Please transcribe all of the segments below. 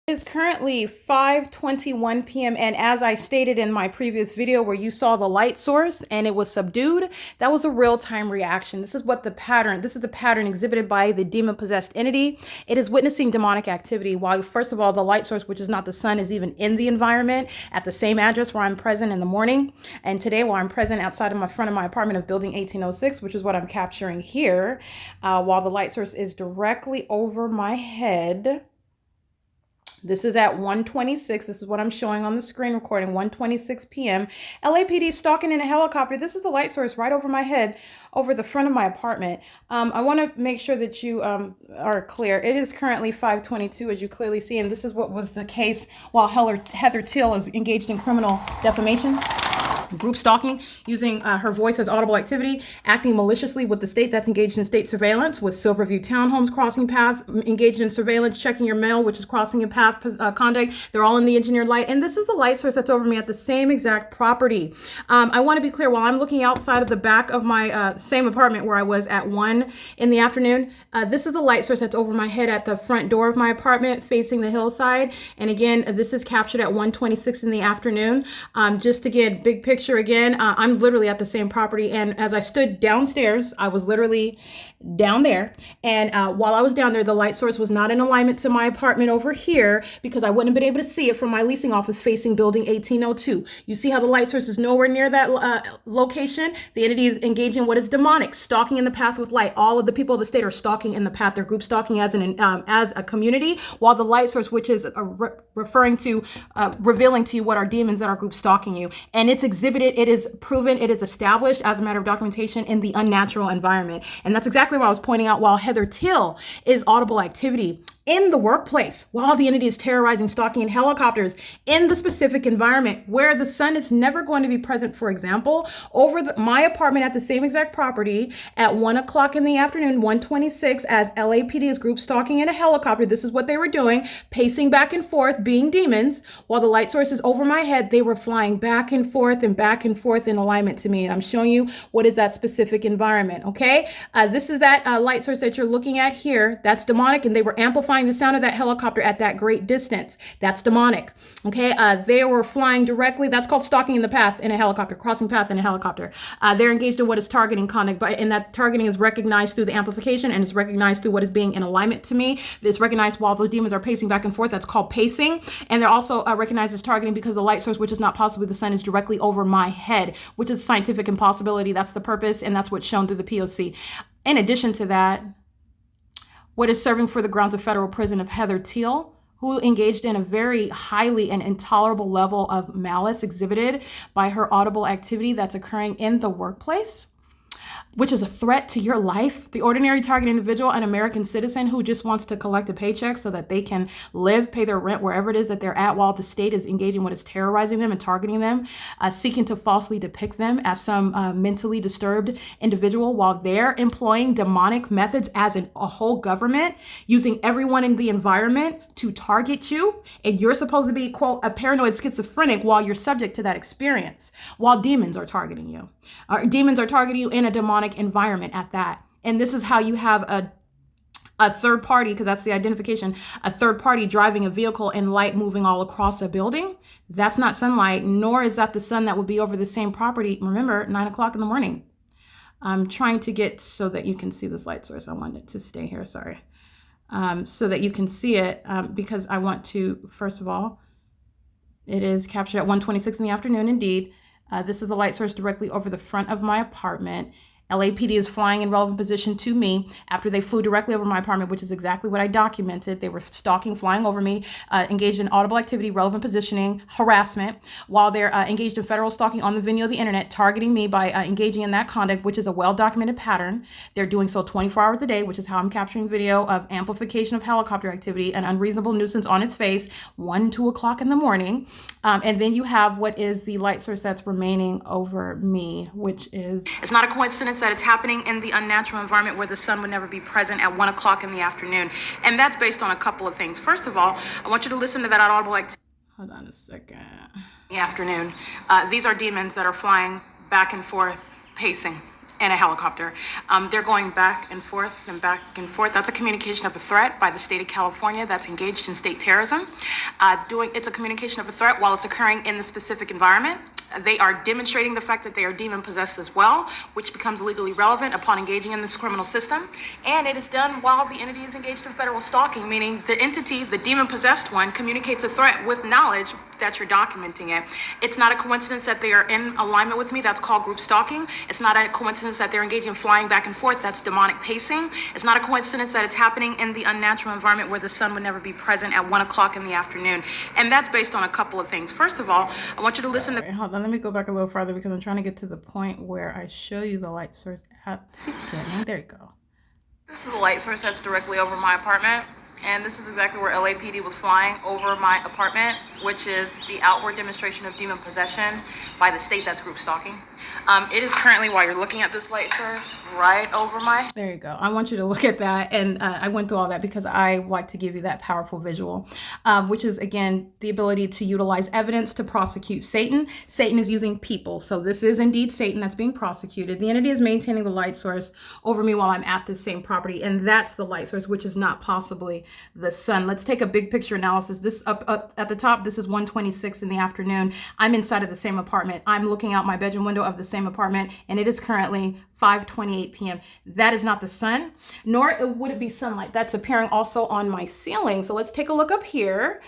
It is currently 5:21 p.m. and as I stated in my previous video where you saw the light source and it was subdued, that was a real-time reaction. This is the pattern exhibited by the demon-possessed entity. It is witnessing demonic activity while, first of all, the light source, which is not the sun, is even in the environment at the same address where I'm present in the morning. And today, while I'm present outside of my front of my apartment of building 1806, which is what I'm capturing here, while the light source is directly over my head. This is at 1:26. This is what I'm showing on the screen recording, 1:26 p.m. LAPD stalking in a helicopter. This is the light source right over my head, over the front of my apartment. I want to make sure that you are clear. It is currently 5:22, as you clearly see, and this is what was the case while Heather Till is engaged in criminal defamation. Group stalking, using her voice as audible activity, acting maliciously with the state that's engaged in state surveillance, with Silverview Townhomes crossing path, engaged in surveillance, checking your mail, which is crossing a path conduct. They're all in the engineered light. And this is the light source that's over me at the same exact property. I want to be clear, while I'm looking outside of the back of my same apartment where I was at 1 in the afternoon, this is the light source that's over my head at the front door of my apartment facing the hillside. And again, this is captured at 1:26 in the afternoon. Just again, big picture. Again, I'm literally at the same property, and as I stood downstairs, I was literally down there, and while I was down there, the light source was not in alignment to my apartment over here because I wouldn't have been able to see it from my leasing office facing building 1802. You see how the light source is nowhere near that location? The entity is engaging what is demonic, stalking in the path with light. All of the people of the state are stalking in the path. They're group stalking as a community, while the light source, which is referring to, revealing to you what are demons that are group stalking you, and it's exhibited. It is proven, it is established as a matter of documentation in the unnatural environment. And that's exactly what I was pointing out while Heather Till is audible activity in the workplace, while the entity is terrorizing, stalking in helicopters in the specific environment where the sun is never going to be present. For example, over my apartment at the same exact property at 1 o'clock in the afternoon, 1:26, as LAPD is group stalking in a helicopter. This is what they were doing, pacing back and forth, being demons, while the light source is over my head. They were flying back and forth in alignment to me. And I'm showing you what is that specific environment. Okay. This is that light source that you're looking at here. That's demonic, and they were amplifying the sound of that helicopter at that great distance. That's demonic. Okay. They were flying directly. That's called stalking in the path in a helicopter, crossing path in a helicopter. They're engaged in what is targeting conduct, and that targeting is recognized through the amplification, and it's recognized through what is being in alignment to me. It's recognized while those demons are pacing back and forth. That's called pacing. And they're also recognized as targeting because the light source, which is not possibly the sun, is directly over my head, which is scientific impossibility. That's the purpose, and that's what's shown through the P.O.C. In addition to that, what is serving for the grounds of federal prison of Heather Till, who engaged in a very highly and intolerable level of malice exhibited by her audible activity that's occurring in the workplace, which is a threat to your life. The ordinary target individual, an American citizen who just wants to collect a paycheck so that they can live, pay their rent wherever it is that they're at, while the state is engaging what is terrorizing them and targeting them, seeking to falsely depict them as some mentally disturbed individual, while they're employing demonic methods as a whole government, using everyone in the environment to target you. And you're supposed to be, quote, a paranoid schizophrenic while you're subject to that experience, while demons are targeting you. Demons are targeting you in a demonic environment at that. And this is how you have a third party, because that's the identification, a third party driving a vehicle and light moving all across a building. That's not sunlight, nor is that the sun that would be over the same property. Remember, 9 o'clock in the morning. I'm trying to get so that you can see this light source. I want it to stay here, sorry. So that you can see it, because I want to, first of all, it is captured at 1:26 in the afternoon, indeed. This is the light source directly over the front of my apartment. LAPD is flying in relevant position to me after they flew directly over my apartment, which is exactly what I documented. They were stalking, flying over me, engaged in audible activity, relevant positioning, harassment, while they're engaged in federal stalking on the venue of the internet, targeting me by engaging in that conduct, which is a well-documented pattern. They're doing so 24 hours a day, which is how I'm capturing video of amplification of helicopter activity, an unreasonable nuisance on its face, 1, 2 o'clock in the morning. And then you have what is the light source that's remaining over me, which is, it's not a coincidence that it's happening in the unnatural environment where the sun would never be present at 1 o'clock in the afternoon. And that's based on a couple of things. First of all, I want you to listen to that audible activity. Hold on a second. In the afternoon. These are demons that are flying back and forth, pacing. and a helicopter. They're going back and forth and back and forth. That's a communication of a threat by the state of California that's engaged in state terrorism. It's a communication of a threat while it's occurring in the specific environment. They are demonstrating the fact that they are demon possessed as well, which becomes legally relevant upon engaging in this criminal system. And it is done while the entity is engaged in federal stalking, meaning the entity, the demon possessed one, communicates a threat with knowledge that you're documenting it. It's not a coincidence that they are in alignment with me. That's called group stalking. It's not a coincidence that they're engaged in flying back and forth. That's demonic pacing. It's not a coincidence that it's happening in the unnatural environment where the sun would never be present at 1 o'clock in the afternoon. And that's based on a couple of things. First of all, I want you to listen to... Wait, hold on, let me go back a little farther because I'm trying to get to the point where I show you the light source at the beginning. There you go. This is the light source that's directly over my apartment. And this is exactly where LAPD was flying over my apartment, which is the outward demonstration of demon possession by the state that's group stalking. It is currently, while you're looking at this light source, right over my... There you go. I want you to look at that. And I went through all that because I like to give you that powerful visual, which is, again, the ability to utilize evidence to prosecute Satan. Satan is using people. So this is indeed Satan that's being prosecuted. The entity is maintaining the light source over me while I'm at this same property. And that's the light source, which is not possibly the sun. Let's take a big picture analysis. This up at the top, this is 1:26 in the afternoon. I'm inside of the same apartment. I'm looking out my bedroom window of the same apartment, and it is currently 5:28 p.m. That is not the sun, nor would it be sunlight. That's appearing also on my ceiling. So let's take a look up here.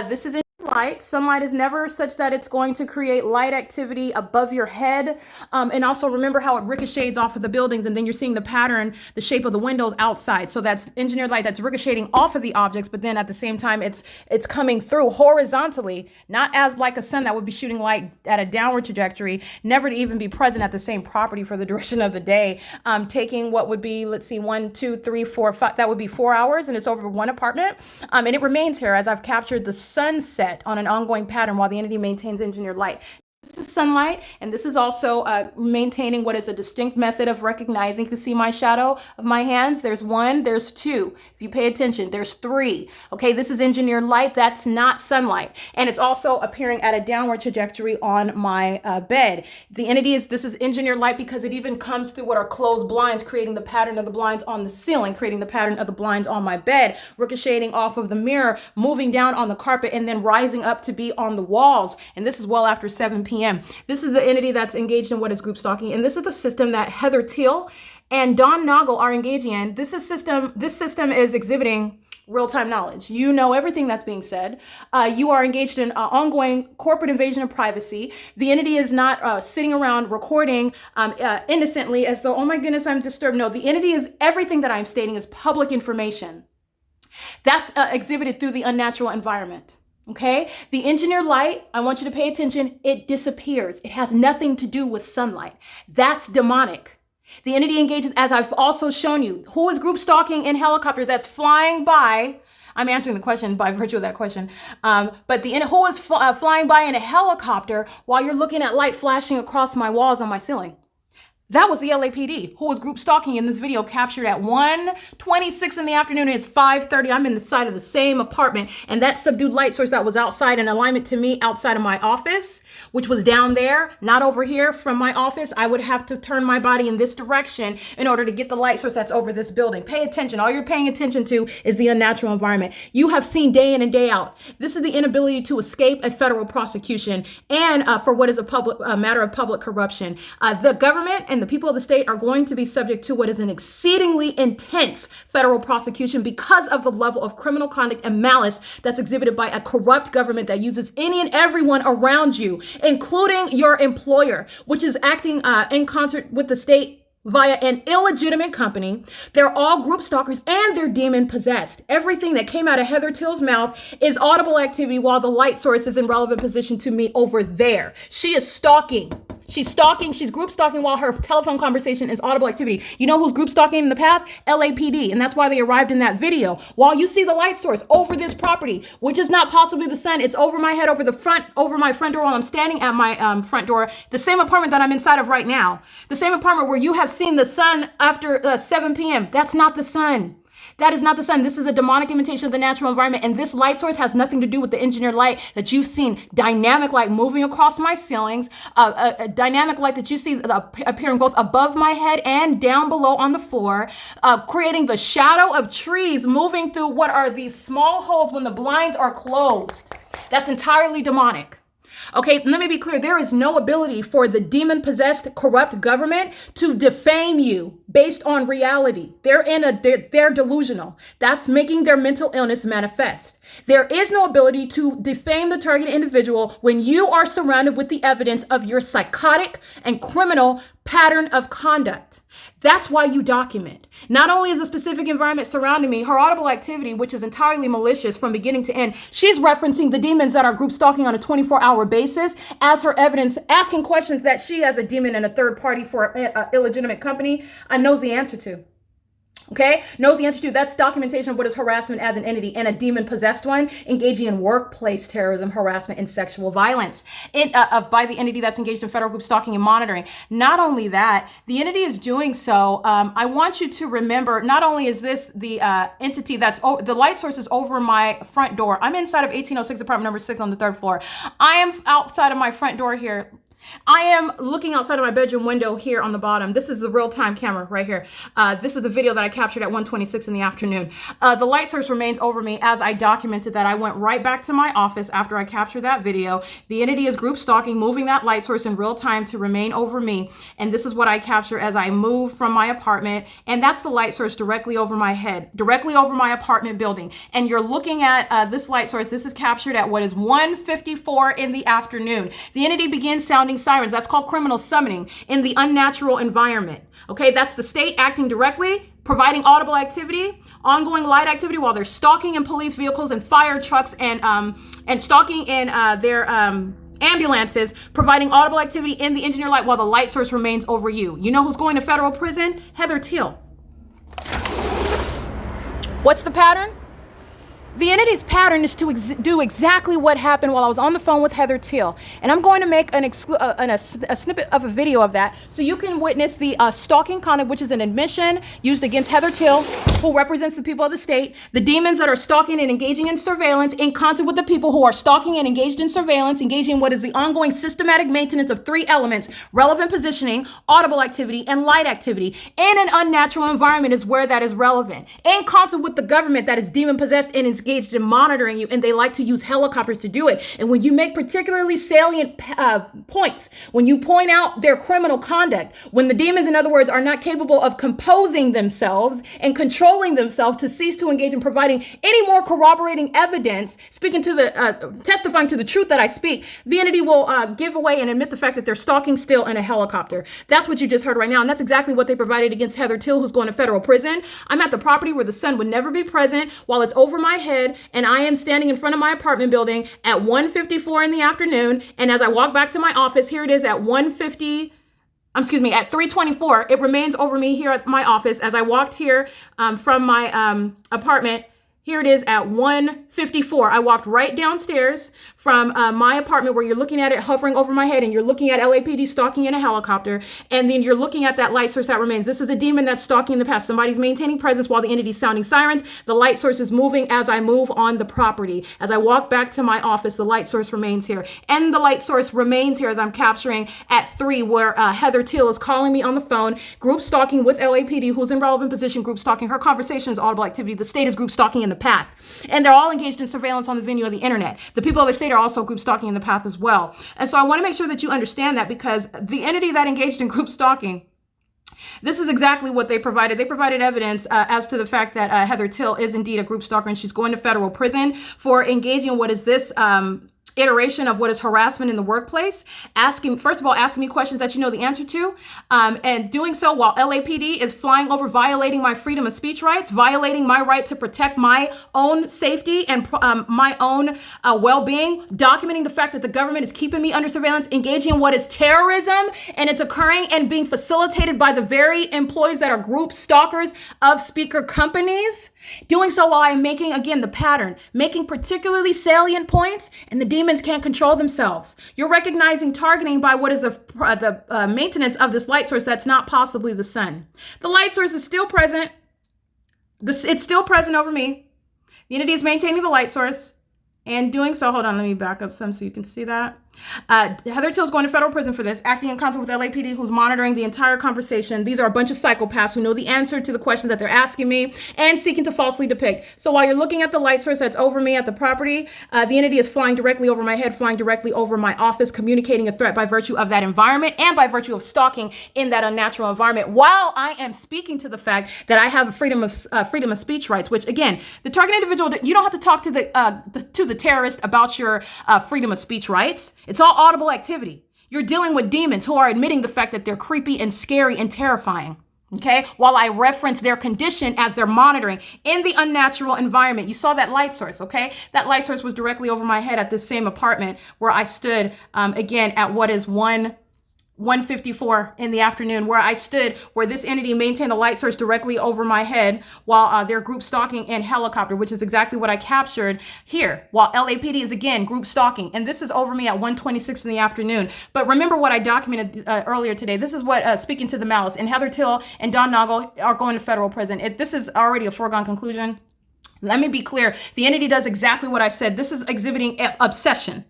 This is light. Sunlight is never such that it's going to create light activity above your head. And also remember how it ricochets off of the buildings, and then you're seeing the pattern, the shape of the windows outside. So that's engineered light that's ricocheting off of the objects, but then at the same time, it's coming through horizontally, not as like a sun that would be shooting light at a downward trajectory, never to even be present at the same property for the duration of the day. Taking what would be, let's see, 1, 2, 3, 4, 5, that would be 4 hours, and it's over one apartment. And it remains here as I've captured the sunset on an ongoing pattern while the entity maintains engineered light. This is sunlight, and this is also maintaining what is a distinct method of recognizing. You can see my shadow of my hands. There's 1, there's 2. If you pay attention, there's 3. Okay, this is engineered light. That's not sunlight. And it's also appearing at a downward trajectory on my bed. The entity this is engineered light because it even comes through what are closed blinds, creating the pattern of the blinds on the ceiling, creating the pattern of the blinds on my bed, ricocheting off of the mirror, moving down on the carpet, and then rising up to be on the walls. And this is well after 7 p.m. This is the entity that's engaged in what is group stalking, and this is the system that Heather Teal and Don Noggle are engaging in. This system is exhibiting real-time knowledge. You know everything that's being said. You are engaged in ongoing corporate invasion of privacy. The entity is not sitting around recording innocently as though, oh my goodness, I'm disturbed. No, the entity is, everything that I'm stating is public information. That's exhibited through the unnatural environment. Okay, the engineered light, I want you to pay attention, it disappears. It has nothing to do with sunlight. That's demonic. The entity engages, as I've also shown you, who is group stalking in helicopter that's flying by. I'm answering the question by virtue of that question. But who is flying by in a helicopter while you're looking at light flashing across my walls on my ceiling? That was the LAPD, who was group stalking in this video, captured at 1:26 in the afternoon. And it's 5:30. I'm in the side of the same apartment. And that subdued light source that was outside in alignment to me outside of my office, which was down there, not over here from my office, I would have to turn my body in this direction in order to get the light source that's over this building. Pay attention. All you're paying attention to is the unnatural environment. You have seen day in and day out. This is the inability to escape a federal prosecution and for what is a matter of public corruption. The government and the people of the state are going to be subject to what is an exceedingly intense federal prosecution because of the level of criminal conduct and malice that's exhibited by a corrupt government that uses any and everyone around you, including your employer, which is acting in concert with the state via an illegitimate company. They're all group stalkers and they're demon possessed. Everything that came out of Heather Teal's mouth is audible activity while the light source is in relevant position to me over there. She is stalking. She's stalking. She's group stalking while her telephone conversation is audible activity. You know who's group stalking in the path? LAPD. And that's why they arrived in that video. While you see the light source over this property, which is not possibly the sun, it's over my head, over my front door while I'm standing at my front door. The same apartment that I'm inside of right now. The same apartment where you have seen the sun after 7 p.m. That's not the sun. That is not the sun. This is a demonic imitation of the natural environment. And this light source has nothing to do with the engineered light that you've seen. Dynamic light moving across my ceilings. A dynamic light that you see appearing both above my head and down below on the floor. Creating the shadow of trees moving through what are these small holes when the blinds are closed. That's entirely demonic. Okay, let me be clear. There is no ability for the demon-possessed, corrupt government to defame you based on reality. They're delusional. That's making their mental illness manifest. There is no ability to defame the targeted individual when you are surrounded with the evidence of your psychotic and criminal pattern of conduct. That's why you document. Not only is the specific environment surrounding me, her audible activity, which is entirely malicious from beginning to end, she's referencing the demons that are group stalking on a 24-hour basis as her evidence, asking questions that she, as a demon and a third party for an illegitimate company, knows the answer to. Okay, knows the answer to. That's documentation of what is harassment as an entity, and a demon-possessed one engaging in workplace terrorism, harassment, and sexual violence by the entity that's engaged in federal group stalking and monitoring. Not only that, the entity is doing so. I want you to remember, not only is this the entity that's, the light source is over my front door. I'm inside of 1806 apartment number 6 on the 3rd floor. I am outside of my front door here. I am looking outside of my bedroom window here on the bottom. This is the real-time camera right here. This is the video that I captured at 1:26 in the afternoon. The light source remains over me as I documented that. I went right back to my office after I captured that video. The entity is group stalking, moving that light source in real time to remain over me. And this is what I capture as I move from my apartment. And that's the light source directly over my head, directly over my apartment building. And you're looking at this light source. This is captured at what is 1:54 in the afternoon. The entity begins sounding sirens. That's called criminal summoning in the unnatural environment. Okay, that's the state acting directly, providing audible activity, ongoing light activity while they're stalking in police vehicles and fire trucks and stalking in their ambulances, providing audible activity in the engineer light while the light source remains over you. You know who's going to federal prison? Heather Teal. What's the pattern? The entity's pattern is to do exactly what happened while I was on the phone with Heather Teal. And I'm going to make a snippet of a video of that so you can witness the stalking conduct, which is an admission used against Heather Teal, who represents the people of the state, the demons that are stalking and engaging in surveillance in concert with the people who are stalking and engaged in surveillance, engaging in what is the ongoing systematic maintenance of 3 elements: relevant positioning, audible activity, and light activity. In an unnatural environment is where that is relevant. In concert with the government that is demon-possessed and is engaged in monitoring you, and they like to use helicopters to do it. And when you make particularly salient points, when you point out their criminal conduct, when the demons, in other words, are not capable of composing themselves and controlling themselves to cease to engage in providing any more corroborating evidence, speaking to the, testifying to the truth that I speak, the entity will give away and admit the fact that they're stalking still in a helicopter. That's what you just heard right now. And that's exactly what they provided against Heather Teal, who's going to federal prison. I'm at the property where the sun would never be present while it's over my head, and I am standing in front of my apartment building at 1:54 in the afternoon. And as I walk back to my office, here it is at 3:24. It remains over me here at my office as I walked here from my apartment. Here it is at 1:54. I walked right downstairs from my apartment where you're looking at it hovering over my head, and you're looking at LAPD stalking in a helicopter, and then you're looking at that light source that remains. This is a demon that's stalking in the past. Somebody's maintaining presence while the entity's sounding sirens. The light source is moving as I move on the property. As I walk back to my office, the light source remains here. And the light source remains here as I'm capturing at 3, where Heather Teal is calling me on the phone, group stalking with LAPD, who's in relevant position, group stalking. Her conversation is audible activity. The state is group stalking in the path. And they're all engaged in surveillance on the venue of the internet. The people of the state are also group stalking in the path as well. And so I want to make sure that you understand that, because the entity that engaged in group stalking, this is exactly what they provided. They provided evidence as to the fact that Heather Teal is indeed a group stalker, and she's going to federal prison for engaging in what is this iteration of what is harassment in the workplace, first of all, asking me questions that you know the answer to, and doing so while LAPD is flying over, violating my freedom of speech rights, violating my right to protect my own safety and my own well-being, documenting the fact that the government is keeping me under surveillance, engaging in what is terrorism, and it's occurring and being facilitated by the very employees that are group stalkers of speaker companies. Doing so while I'm making, again, the pattern, making particularly salient points, and the demons can't control themselves. You're recognizing targeting by what is the maintenance of this light source that's not possibly the sun. The light source is still present. It's still present over me. The entity is maintaining the light source and doing so. Hold on, let me back up some so you can see that. Heather Till's going to federal prison for this, acting in concert with LAPD, who's monitoring the entire conversation. These are a bunch of psychopaths who know the answer to the question that they're asking me and seeking to falsely depict. So while you're looking at the light source that's over me at the property, the entity is flying directly over my head, flying directly over my office, communicating a threat by virtue of that environment and by virtue of stalking in that unnatural environment, while I am speaking to the fact that I have freedom of speech rights, which again, the target individual, you don't have to talk to the terrorist about your freedom of speech rights. It's all audible activity. You're dealing with demons who are admitting the fact that they're creepy and scary and terrifying. Okay, while I reference their condition as they're monitoring in the unnatural environment. You saw that light source, okay? That light source was directly over my head at this same apartment where I stood, again, at what is 1:54 in the afternoon, where I stood, where this entity maintained the light source directly over my head while they're group stalking in helicopter, which is exactly what I captured here, while LAPD is again group stalking. And this is over me at 1:26 in the afternoon. But remember what I documented earlier today. This is what, speaking to the malice, and Heather Till and Don Noggle are going to federal prison. This is already a foregone conclusion. Let me be clear. The entity does exactly what I said. This is exhibiting obsession.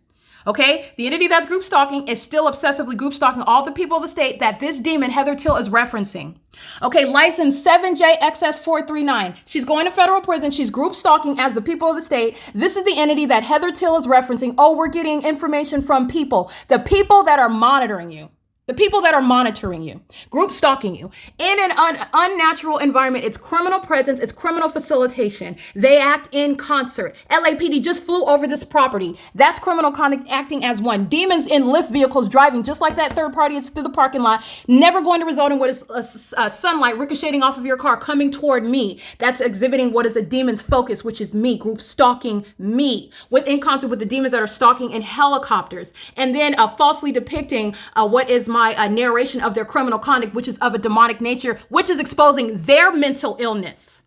Okay, the entity that's group stalking is still obsessively group stalking all the people of the state that this demon, Heather Till, is referencing. Okay, license 7JXS439. She's going to federal prison. She's group stalking as the people of the state. This is the entity that Heather Till is referencing. Oh, we're getting information from people, the people that are monitoring you. The people that are monitoring you, group stalking you in an unnatural environment. It's criminal presence. It's criminal facilitation. They act in concert. LAPD just flew over this property. That's criminal conduct acting as one. Demons in lift vehicles driving just like that third party is through the parking lot, never going to result in what is sunlight ricocheting off of your car coming toward me. That's exhibiting what is a demon's focus, which is me, group stalking me, in concert with the demons that are stalking in helicopters, and then falsely depicting what is my narration of their criminal conduct, which is of a demonic nature, which is exposing their mental illness.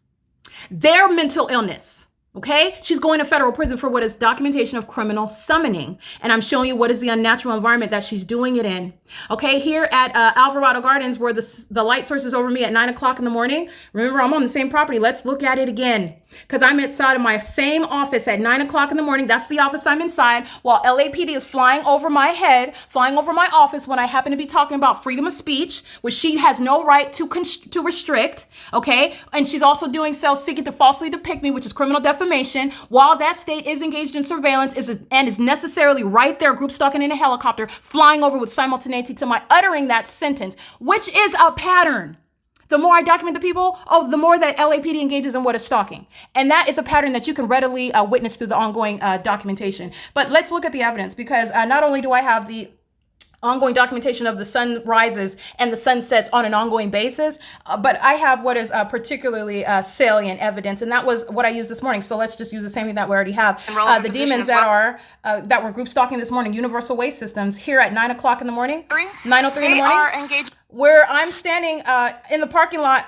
Their mental illness. Okay, she's going to federal prison for what is documentation of criminal summoning. And I'm showing you what is the unnatural environment that she's doing it in. Okay, here at Alvarado Gardens, where the light source is over me at 9 o'clock in the morning. Remember, I'm on the same property. Let's look at it again, because I'm inside of my same office at 9 o'clock in the morning. That's the office I'm inside, while LAPD is flying over my head, flying over my office when I happen to be talking about freedom of speech, which she has no right to restrict. Okay, and she's also doing so seeking to falsely depict me, which is criminal defamation. While that state is engaged in surveillance and is necessarily right there, group stalking in a helicopter, flying over with simultaneity to my uttering that sentence, which is a pattern. The more I document the people, the more that LAPD engages in what is stalking. And that is a pattern that you can readily witness through the ongoing documentation. But let's look at the evidence, because not only do I have the ongoing documentation of the sun rises and the sun sets on an ongoing basis, but I have what is particularly salient evidence, and that was what I used this morning. So let's just use the same thing that we already have. The demons that were group stalking this morning, Universal Waste Systems, here at 9 o'clock in the morning, 9:03 in the morning, where I'm standing in the parking lot.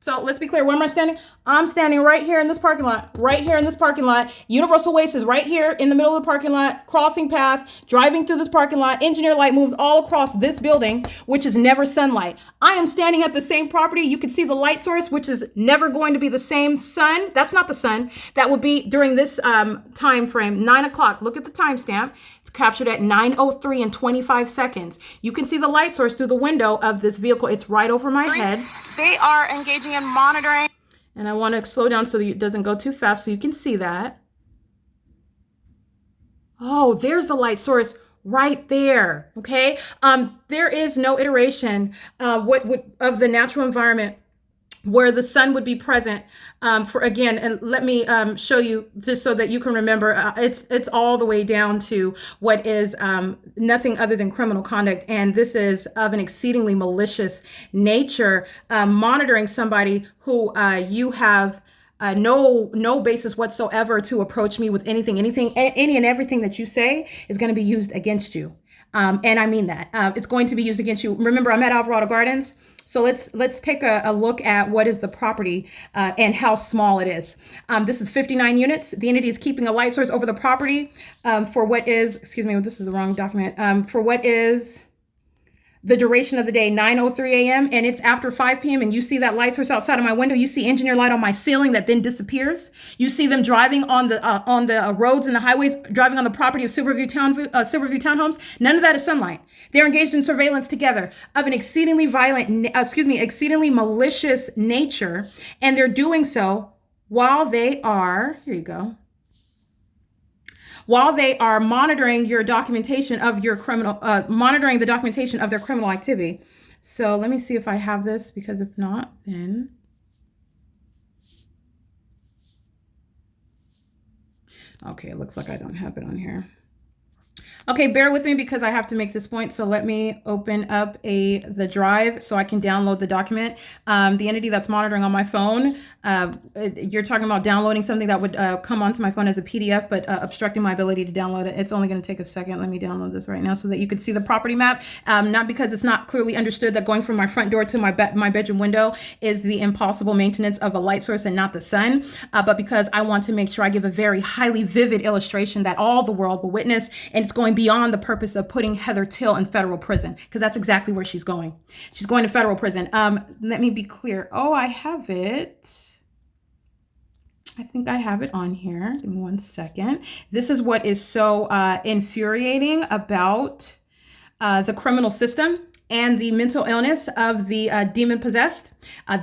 So let's be clear, where am I standing? I'm standing right here in this parking lot, Universal Waste is right here in the middle of the parking lot, crossing path, driving through this parking lot. Engineer light moves all across this building, which is never sunlight. I am standing at the same property. You can see the light source, which is never going to be the same sun. That's not the sun. That would be during this time frame, 9 o'clock. Look at the timestamp. Captured at 9:03 and 25 seconds. You can see the light source through the window of this vehicle. It's right over my head. They are engaging in monitoring. And I want to slow down so that it doesn't go too fast so you can see that. Oh, there's the light source right there. Okay. There is no iteration of the natural environment where the sun would be present for, again, and let me show you just so that you can remember, it's all the way down to what is nothing other than criminal conduct. And this is of an exceedingly malicious nature, monitoring somebody who you have no basis whatsoever to approach me with anything, any and everything that you say is going to be used against you. And I mean that. It's going to be used against you. Remember, I'm at Alvarado Gardens. So let's take a look at what is the property and how small it is. This is 59 units. The entity is keeping a light source over the property for what is, excuse me, this is the wrong document, for what is the duration of the day, 9:03 a.m., and it's after 5 p.m., and you see that light source outside of my window. You see engineer light on my ceiling that then disappears. You see them driving on the roads and the highways, driving on the property of Silverview Townhomes. None of that is sunlight. They're engaged in surveillance together of an exceedingly exceedingly malicious nature, and they're doing so while they are, here you go, while they are monitoring your documentation of your criminal, monitoring the documentation of their criminal activity. So let me see if I have this, because if not, then. Okay, it looks like I don't have it on here. Okay, bear with me because I have to make this point. So let me open up the drive so I can download the document. The entity that's monitoring on my phone, you're talking about downloading something that would come onto my phone as a PDF, but obstructing my ability to download it. It's only going to take a second. Let me download this right now so that you can see the property map. Not because it's not clearly understood that going from my front door to my bedroom window is the impossible maintenance of a light source and not the sun, but because I want to make sure I give a very highly vivid illustration that all the world will witness, and it's going beyond the purpose of putting Heather Till in federal prison, because that's exactly where she's going. She's going to federal prison. Let me be clear. Oh, I have it. I think I have it on here. Give me 1 second. This is what is so infuriating about the criminal system and the mental illness of the demon possessed.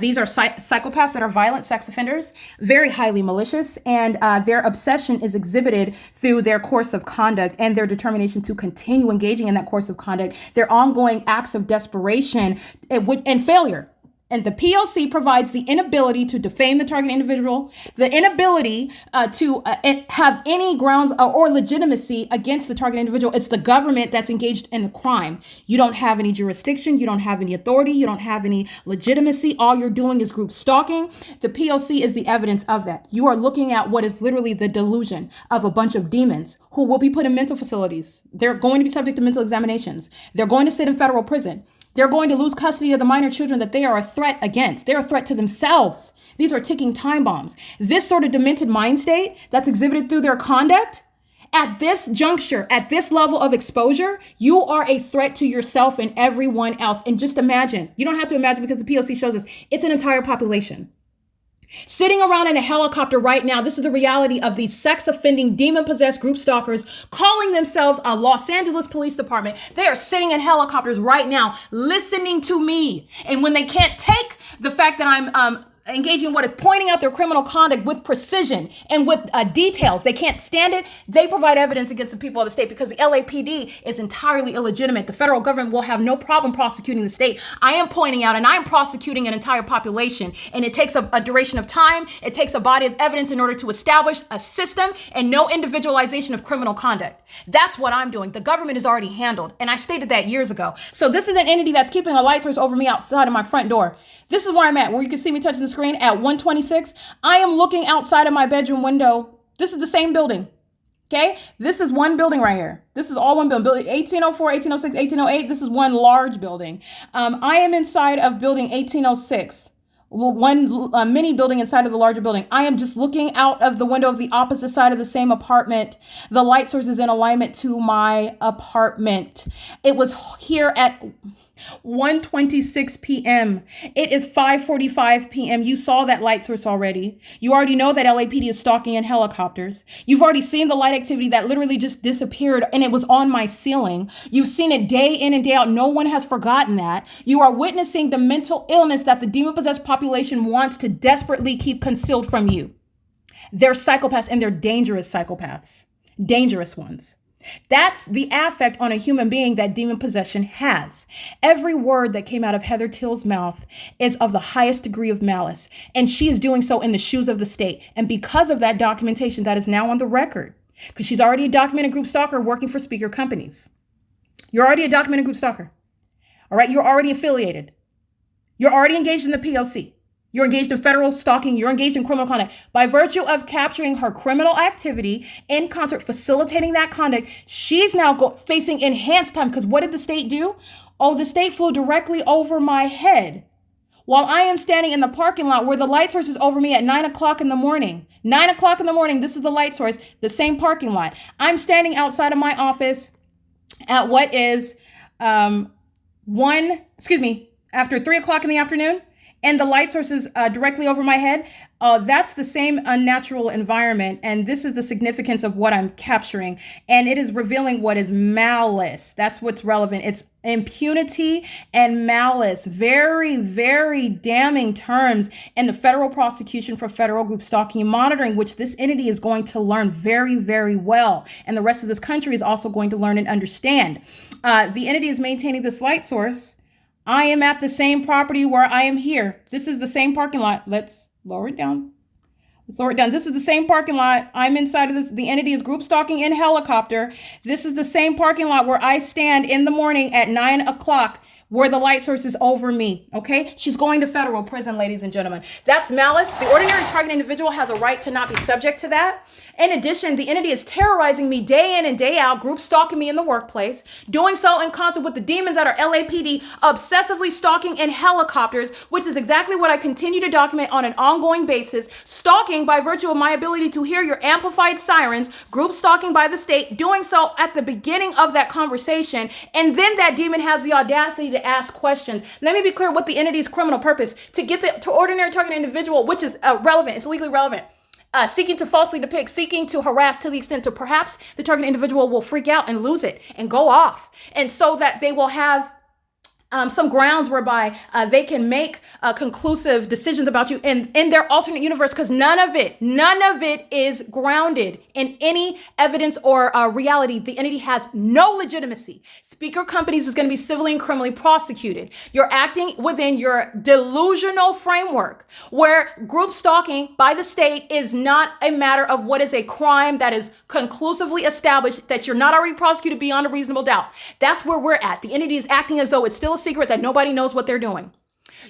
These are psychopaths that are violent sex offenders, very highly malicious, and their obsession is exhibited through their course of conduct and their determination to continue engaging in that course of conduct, their ongoing acts of desperation and failure. And the P.O.C. provides the inability to defame the target individual, the inability to have any grounds or legitimacy against the target individual. It's the government that's engaged in the crime. You don't have any jurisdiction. You don't have any authority. You don't have any legitimacy. All you're doing is group stalking. The P.O.C. is the evidence of that. You are looking at what is literally the delusion of a bunch of demons who will be put in mental facilities. They're going to be subject to mental examinations. They're going to sit in federal prison. They're going to lose custody of the minor children that they are a threat against. They're a threat to themselves. These are ticking time bombs. This sort of demented mind state that's exhibited through their conduct, at this juncture, at this level of exposure, you are a threat to yourself and everyone else. And just imagine, you don't have to imagine because the P.O.C. shows us, it's an entire population. Sitting around in a helicopter right now, this is the reality of these sex-offending, demon-possessed group stalkers calling themselves a Los Angeles Police Department. They are sitting in helicopters right now, listening to me. And when they can't take the fact that I'm engaging in what is pointing out their criminal conduct with precision and with details, they can't stand it. They provide evidence against the people of the state because the LAPD is entirely illegitimate. The federal government will have no problem prosecuting the state. I am pointing out and I'm prosecuting an entire population, and it takes a duration of time. It takes a body of evidence in order to establish a system and no individualization of criminal conduct. That's what I'm doing. The government is already handled, and I stated that years ago. So this is an entity that's keeping a light source over me outside of my front door. This is where I'm at, where you can see me touching the screen at 126. I am looking outside of my bedroom window. This is the same building. Okay, this is one building right here. This is all one building. Building 1804, 1806, 1808. This is one large building. I am inside of building 1806. One mini building inside of the larger building. I am just looking out of the window of the opposite side of the same apartment. The light source is in alignment to my apartment. It was here at 1:26 p.m. It is 5:45 p.m. You saw that light source already. You already know that LAPD is stalking in helicopters. You've already seen the light activity that literally just disappeared, and it was on my ceiling. You've seen it day in and day out. No one has forgotten that. You are witnessing the mental illness that the demon-possessed population wants to desperately keep concealed from you. They're psychopaths, and they're dangerous psychopaths. Dangerous ones. That's the affect on a human being that demon possession has. Every word that came out of Heather Till's mouth is of the highest degree of malice, and she is doing so in the shoes of the state. And because of that documentation that is now on the record, because she's already a documented group stalker working for speaker companies. You're already a documented group stalker. All right, you're already affiliated. You're already engaged in the P.O.C. You're engaged in federal stalking. You're engaged in criminal conduct. By virtue of capturing her criminal activity in concert, facilitating that conduct, she's now facing enhanced time. Because what did the state do? Oh, the state flew directly over my head while I am standing in the parking lot where the light source is over me at 9 o'clock in the morning. 9 o'clock in the morning, this is the light source, the same parking lot. I'm standing outside of my office at what is after 3 o'clock in the afternoon, and the light source is directly over my head, that's the same unnatural environment. And this is the significance of what I'm capturing. And it is revealing what is malice. That's what's relevant. It's impunity and malice. Very, very damning terms in the federal prosecution for federal group stalking and monitoring, which this entity is going to learn very, very well. And the rest of this country is also going to learn and understand. The entity is maintaining this light source. I am at the same property where I am here. This is the same parking lot. Let's lower it down. This is the same parking lot. I'm inside of this. The entity is group stalking in helicopter. This is the same parking lot where I stand in the morning at 9 o'clock where the light source is over me. Okay? She's going to federal prison, ladies and gentlemen. That's malice. The ordinary target individual has a right to not be subject to that. In addition, the entity is terrorizing me day in and day out, group stalking me in the workplace, doing so in concert with the demons at our LAPD, obsessively stalking in helicopters, which is exactly what I continue to document on an ongoing basis, stalking by virtue of my ability to hear your amplified sirens, group stalking by the state, doing so at the beginning of that conversation, and then that demon has the audacity to ask questions. Let me be clear what the entity's criminal purpose, to get the ordinary target individual, which is relevant, it's legally relevant. Seeking to falsely depict, seeking to harass to the extent to perhaps the target individual will freak out and lose it and go off. And so that they will have some grounds whereby they can make conclusive decisions about you in their alternate universe, because none of it is grounded in any evidence or reality. The entity has no legitimacy. Speaker Companies is going to be civilly and criminally prosecuted. You're acting within your delusional framework where group stalking by the state is not a matter of what is a crime that is conclusively established, that you're not already prosecuted beyond a reasonable doubt. That's where we're at. The entity is acting as though it's still a secret, that nobody knows what they're doing.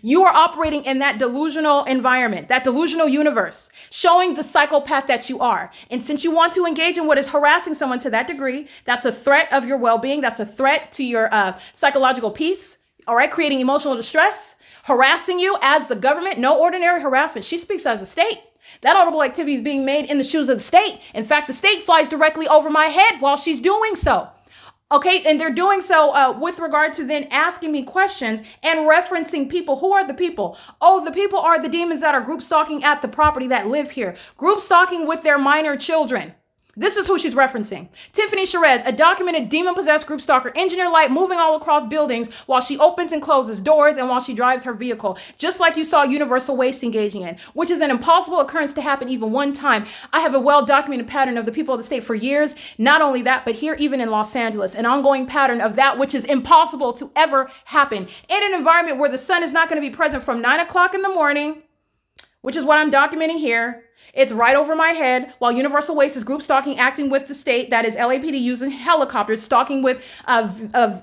You are operating in that delusional environment, that delusional universe, showing the psychopath that you are. And since you want to engage in what is harassing someone to that degree, that's a threat of your well-being. That's a threat to your psychological peace. All right, creating emotional distress, harassing you as the government. No ordinary harassment. She speaks as the state. That audible activity is being made in the shoes of the state. In fact, the state flies directly over my head while she's doing so. Okay, and they're doing so with regard to then asking me questions and referencing people. Who are the people? Oh, the people are the demons that are group stalking at the property that live here. Group stalking with their minor children. This is who she's referencing. Tiffany Sherez, a documented demon-possessed group stalker, engineer light moving all across buildings while she opens and closes doors and while she drives her vehicle, just like you saw Universal Waste engaging in, which is an impossible occurrence to happen even one time. I have a well-documented pattern of the people of the state for years. Not only that, but here even in Los Angeles, an ongoing pattern of that which is impossible to ever happen in an environment where the sun is not going to be present from 9 o'clock in the morning, which is what I'm documenting here. It's right over my head while Universal Waste is group stalking, acting with the state, that is LAPD using helicopters, stalking with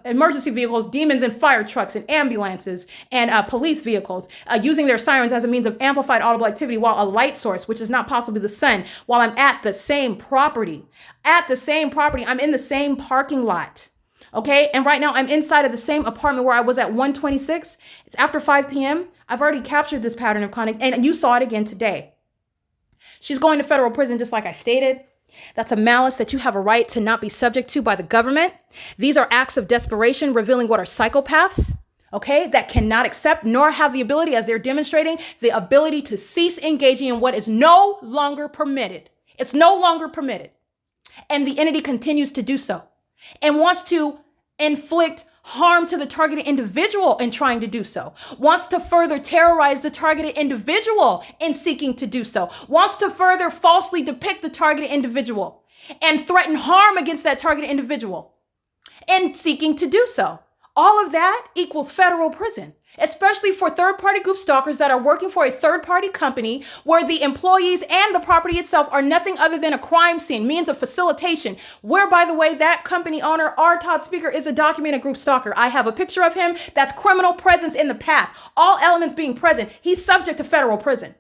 emergency vehicles, demons and fire trucks and ambulances and police vehicles, using their sirens as a means of amplified audible activity while a light source, which is not possibly the sun, while I'm at the same property. I'm in the same parking lot. Okay. And right now I'm inside of the same apartment where I was at 126. It's after 5 p.m. I've already captured this pattern of conduct, and you saw it again today. She's going to federal prison, just like I stated. That's a malice that you have a right to not be subject to by the government. These are acts of desperation revealing what are psychopaths, okay, that cannot accept nor have the ability, as they're demonstrating, the ability to cease engaging in what is no longer permitted. It's no longer permitted. And the entity continues to do so and wants to inflict harm to the targeted individual in trying to do so, wants to further terrorize the targeted individual in seeking to do so, wants to further falsely depict the targeted individual and threaten harm against that targeted individual in seeking to do so. All of that equals federal prison, especially for third-party group stalkers that are working for a third-party company where the employees and the property itself are nothing other than a crime scene, means of facilitation, where, by the way, that company owner, R. Todd Speaker, is a documented group stalker. I have a picture of him. That's criminal presence in the path. All elements being present. He's subject to federal prison.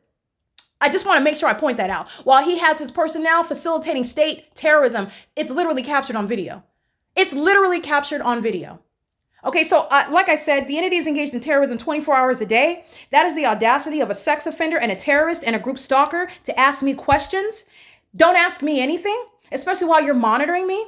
I just want to make sure I point that out. While he has his personnel facilitating state terrorism, it's literally captured on video. It's literally captured on video. Okay, so like I said, the entity is engaged in terrorism 24 hours a day. That is the audacity of a sex offender and a terrorist and a group stalker to ask me questions. Don't ask me anything, especially while you're monitoring me.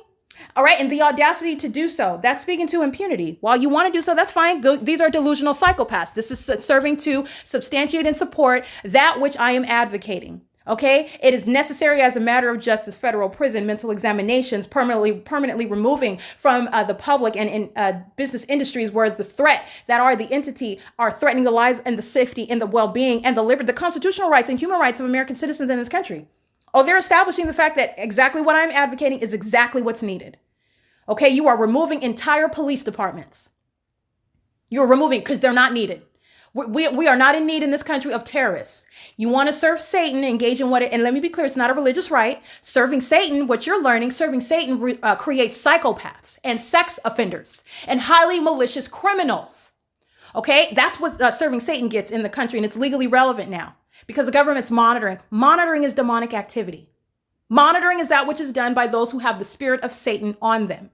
All right, and the audacity to do so, that's speaking to impunity. While you want to do so, that's fine. These are delusional psychopaths. This is serving to substantiate and support that which I am advocating. Okay, it is necessary as a matter of justice, federal prison, mental examinations, permanently removing from the public and in business industries where the threat that are the entity are threatening the lives and the safety and the well-being and the constitutional rights and human rights of American citizens in this country. Oh, they're establishing the fact that exactly what I'm advocating is exactly what's needed. Okay, you are removing entire police departments. You're removing because they're not needed. We are not in need in this country of terrorists. You want to serve Satan, engage in what it, and let me be clear, it's not a religious right. Serving Satan, what you're learning, serving Satan creates psychopaths and sex offenders and highly malicious criminals. Okay, that's what serving Satan gets in the country, and it's legally relevant now because the government's monitoring. Monitoring is demonic activity. Monitoring is that which is done by those who have the spirit of Satan on them.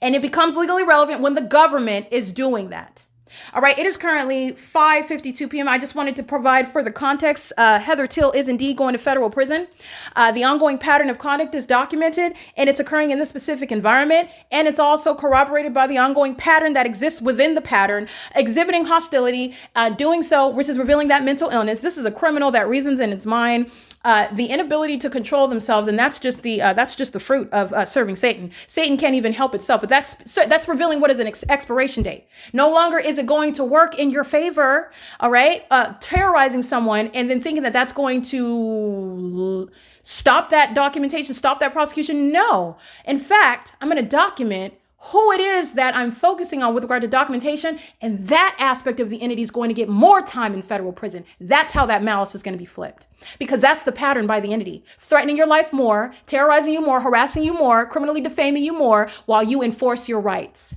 And it becomes legally relevant when the government is doing that. All right, it is currently 5:52 p.m. I just wanted to provide further context. Heather Till is indeed going to federal prison. The ongoing pattern of conduct is documented, and it's occurring in this specific environment. And it's also corroborated by the ongoing pattern that exists within the pattern, exhibiting hostility, doing so, which is revealing that mental illness. This is a criminal that reasons in its mind. The inability to control themselves, and that's just the fruit of serving Satan. Satan can't even help itself, but that's revealing what is an expiration date. No longer is it going to work in your favor. All right, terrorizing someone and then thinking that that's going to stop that documentation, stop that prosecution. No, in fact, I'm going to document who it is that I'm focusing on with regard to documentation, and that aspect of the entity is going to get more time in federal prison. That's how that malice is going to be flipped, because that's the pattern by the entity, threatening your life more, terrorizing you more, harassing you more, criminally defaming you more, while you enforce your rights.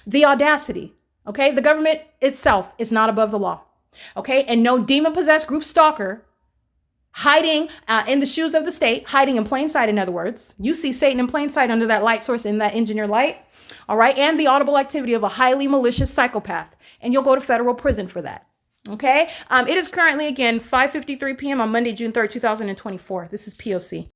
The audacity, okay? The government itself is not above the law, okay? And no demon-possessed group stalker hiding in the shoes of the state, hiding in plain sight, in other words. You see Satan in plain sight under that light source in that engineer light. All right. And the audible activity of a highly malicious psychopath. And you'll go to federal prison for that. Okay. It is currently, again, 5:53 p.m. on Monday, June 3rd, 2024. This is P.O.C.